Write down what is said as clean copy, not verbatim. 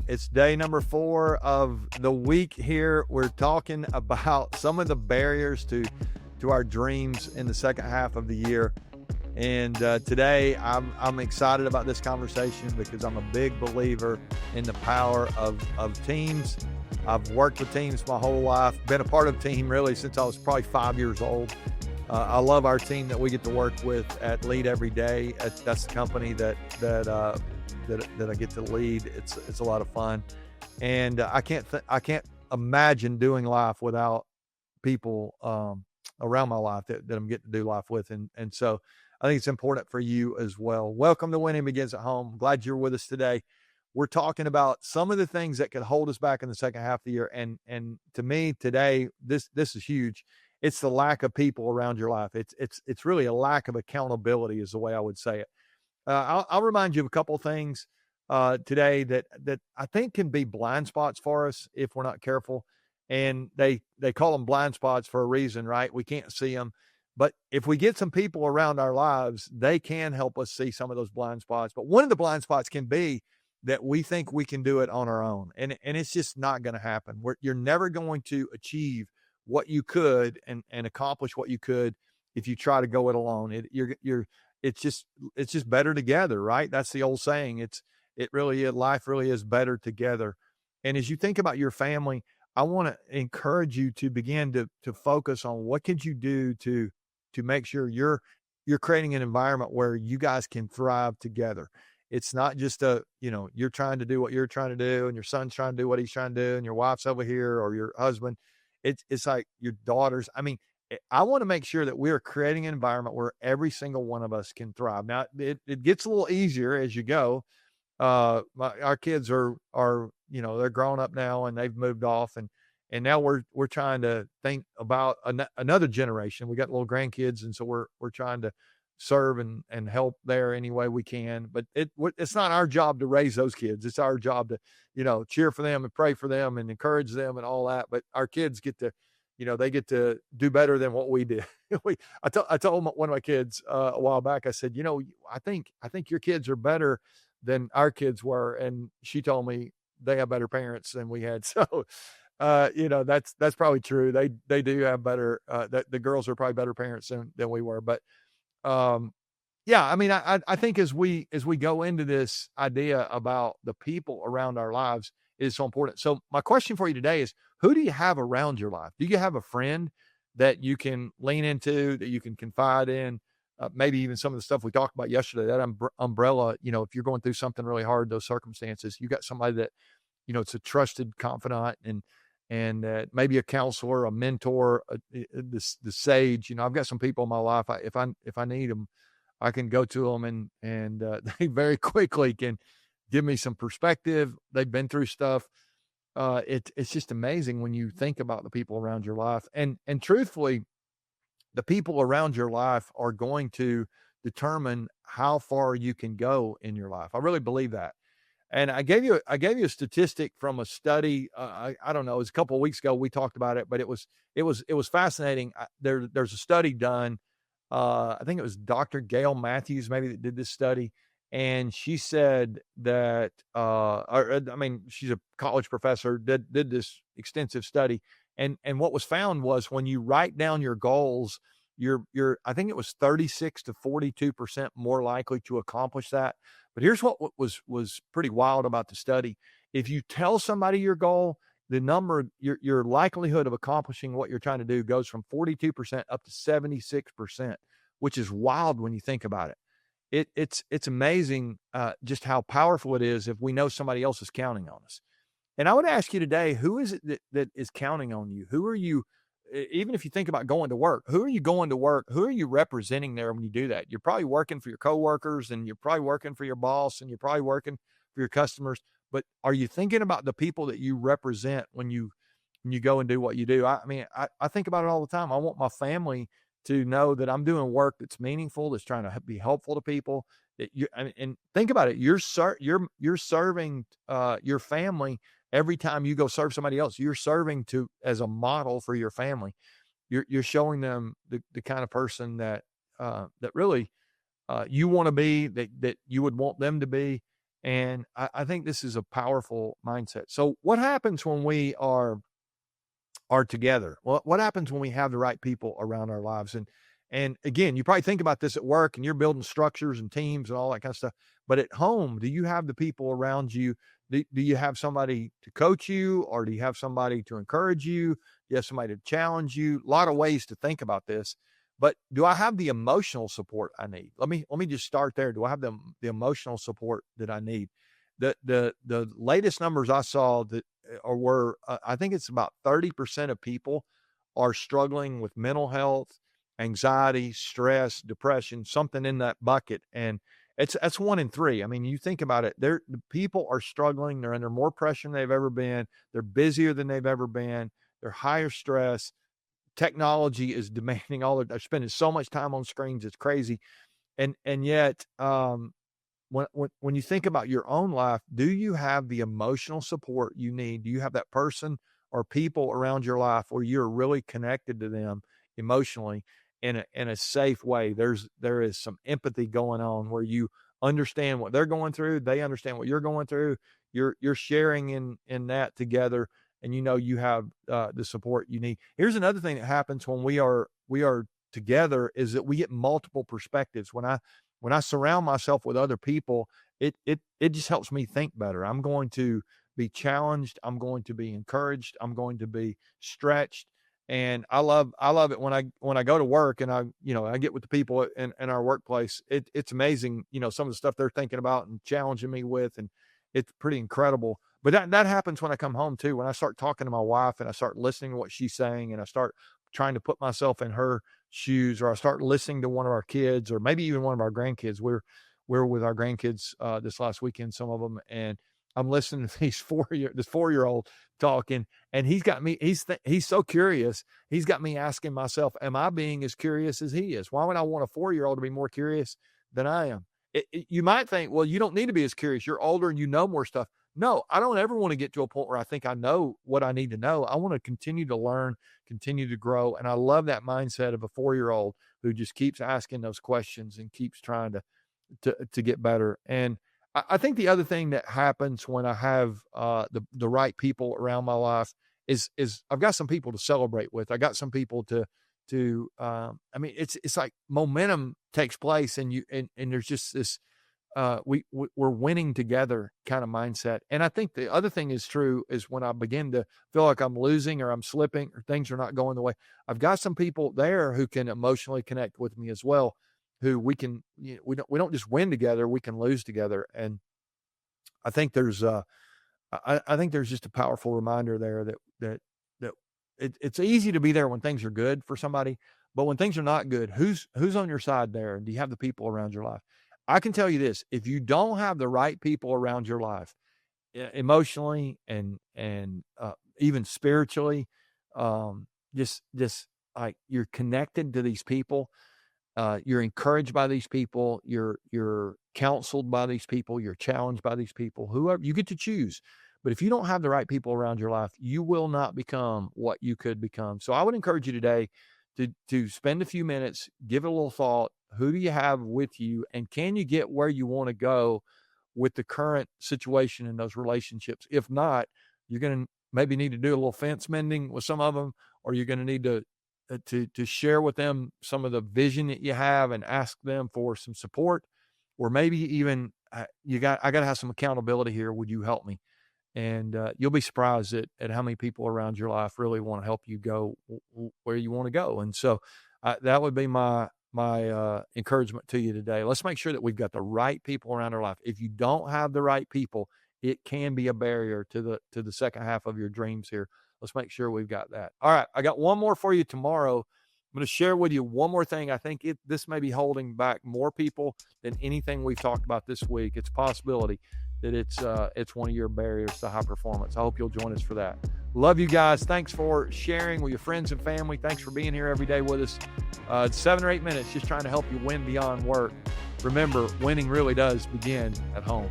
It's day number 4 of the week here. We're talking about some of the barriers to our dreams in the second half of the year. And today I'm excited about this conversation because I'm a big believer in the power of teams. I've worked with teams my whole life, been a part of a team really since I was probably 5 years old. I love our team that we get to work with at Lead Every Day. That's the company that I get to lead. It's a lot of fun, and I can't imagine doing life without people around my life that I'm getting to do life with, and so I think it's important for you as well. Welcome to Winning Begins at Home. Glad you're with us today. We're talking about some of the things that could hold us back in the second half of the year, and to me today, this is huge. It's the lack of people around your life. It's really a lack of accountability is the way I would say it. I'll remind you of a couple of things today that I think can be blind spots for us if we're not careful. And they call them blind spots for a reason, right? We can't see them. But if we get some people around our lives, they can help us see some of those blind spots. But one of the blind spots can be that we think we can do it on our own. And it's just not going to happen. You're never going to achieve what you could and accomplish what you could if you try to go it alone. It's just better together, right? That's the old saying. Life really is better together. And as you think about your family, I want to encourage you to begin to focus on what could you do to make sure you're creating an environment where you guys can thrive together. It's not just you're trying to do what you're trying to do and your son's trying to do what he's trying to do and your wife's over here or your husband. It's like your daughters. I mean, I want to make sure that we're creating an environment where every single one of us can thrive. Now, it gets a little easier as you go. Our kids are they're grown up now and they've moved off, and now we're trying to think about another generation. We got little grandkids, and so we're trying to serve and help there any way we can. But it's not our job to raise those kids. It's our job to cheer for them and pray for them and encourage them and all that. But our kids get to they get to do better than what we did. I told one of my kids a while back, I said, I think your kids are better than our kids were. And she told me they have better parents than we had. So, that's probably true. They do have better, the girls are probably better parents than we were. But, yeah, I mean, I think as we go into this idea about the people around our lives is so important. So my question for you today is, who do you have around your life? Do you have a friend that you can lean into, that you can confide in? Maybe even some of the stuff we talked about yesterday, that umbrella, if you're going through something really hard, those circumstances, you got somebody that, it's a trusted confidant and maybe a counselor, a mentor, the sage. I've got some people in my life. If I need them, I can go to them and they very quickly can give me some perspective. They've been through stuff. It's just amazing when you think about the people around your life, and truthfully, the people around your life are going to determine how far you can go in your life. I really believe that. And I gave you a statistic from a study. I don't know, it was a couple of weeks ago. We talked about it, but it was fascinating. There's a study done. I think it was Dr. Gail Matthews maybe that did this study. And she said that, she's a college professor, did this extensive study. And what was found was when you write down your goals, I think it was 36 to 42% more likely to accomplish that. But here's what was pretty wild about the study. If you tell somebody your goal, your likelihood of accomplishing what you're trying to do goes from 42% up to 76%, which is wild when you think about it. It's amazing just how powerful it is if we know somebody else is counting on us. And I would ask you today, who is it that is counting on you? Who are you, even if you think about going to work, who are you going to work? Who are you representing there when you do that? You're probably working for your coworkers, and you're probably working for your boss, and you're probably working for your customers. But are you thinking about the people that you represent when you go and do what you do? I think about it all the time. I want my family to know that I'm doing work that's meaningful, that's trying to be helpful to people. And think about it. You're serving your family every time you go serve somebody else. You're serving as a model for your family. You're showing them the kind of person that really you want to be, that you would want them to be. And I think this is a powerful mindset. So what happens when we are together? Well, what happens when we have the right people around our lives? And again, you probably think about this at work and you're building structures and teams and all that kind of stuff. But at home, do you have the people around you? Do you have somebody to coach you, or do you have somebody to encourage you? Do you have somebody to challenge you? A lot of ways to think about this. But do I have the emotional support I need? Let me just start there. Do I have the emotional support that I need? The latest numbers I saw that were I think it's about 30% of people are struggling with mental health, anxiety, stress, depression, something in that bucket. And that's 1 in 3. I mean, you think about it, the people are struggling. They're under more pressure than they've ever been. They're busier than they've ever been. They're higher stress. Technology is demanding they're spending so much time on screens. It's crazy. And yet, when you think about your own life, do you have the emotional support you need? Do you have that person or people around your life where you're really connected to them emotionally in a safe way? There is some empathy going on where you understand what they're going through. They understand what you're going through. You're sharing in that together, and you have the support you need. Here's another thing that happens when we are together is that we get multiple perspectives. When I surround myself with other people, it just helps me think better. I'm going to be challenged. I'm going to be encouraged. I'm going to be stretched. And I love it when I go to work and I get with the people in our workplace. It's amazing, some of the stuff they're thinking about and challenging me with, and it's pretty incredible. But that happens when I come home too. When I start talking to my wife and I start listening to what she's saying, and I start trying to put myself in her shoes, or I start listening to one of our kids, or maybe even one of our grandkids. We're with our grandkids this last weekend, some of them, and I'm listening to this 4-year-old talking, and he's got me. He's so curious. He's got me asking myself, am I being as curious as he is? Why would I want a 4-year-old to be more curious than I am? You might think, well, you don't need to be as curious. You're older and you know more stuff. No, I don't ever want to get to a point where I think I know what I need to know. I want to continue to learn, continue to grow. And I love that mindset of a 4-year-old who just keeps asking those questions and keeps trying to get better. And I think the other thing that happens when I have the right people around my life is I've got some people to celebrate with. I got some people I mean, it's like momentum takes place, and there's just this we're winning together kind of mindset. And I think the other thing is true is when I begin to feel like I'm losing or I'm slipping or things are not going the way, I've got some people there who can emotionally connect with me as well, who we can, we don't just win together, we can lose together. And I think there's I think there's just a powerful reminder there that it's easy to be there when things are good for somebody, but when things are not good, who's on your side there? And do you have the people around your life? I can tell you this: if you don't have the right people around your life, emotionally and even spiritually, just like you're connected to these people, you're encouraged by these people, you're counseled by these people, you're challenged by these people. Whoever you get to choose, but if you don't have the right people around your life, you will not become what you could become. So I would encourage you today to spend a few minutes, give it a little thought. Who do you have with you, and can you get where you want to go with the current situation in those relationships? If not, you're going to maybe need to do a little fence mending with some of them, or you're going to need to share with them some of the vision that you have and ask them for some support, or maybe even I got to have some accountability here. Would you help me? And you'll be surprised at how many people around your life really want to help you go where you want to go. And so that would be my encouragement to you today. Let's make sure that we've got the right people around our life. If you don't have the right people, it can be a barrier to the second half of your dreams here. Let's make sure we've got that. All right. I got one more for you tomorrow. I'm going to share with you one more thing. I think this may be holding back more people than anything we've talked about this week. It's a possibility that it's one of your barriers to high performance. I hope you'll join us for that. Love you guys. Thanks for sharing with your friends and family. Thanks for being here every day with us. 7 or 8 minutes just trying to help you win beyond work. Remember, winning really does begin at home.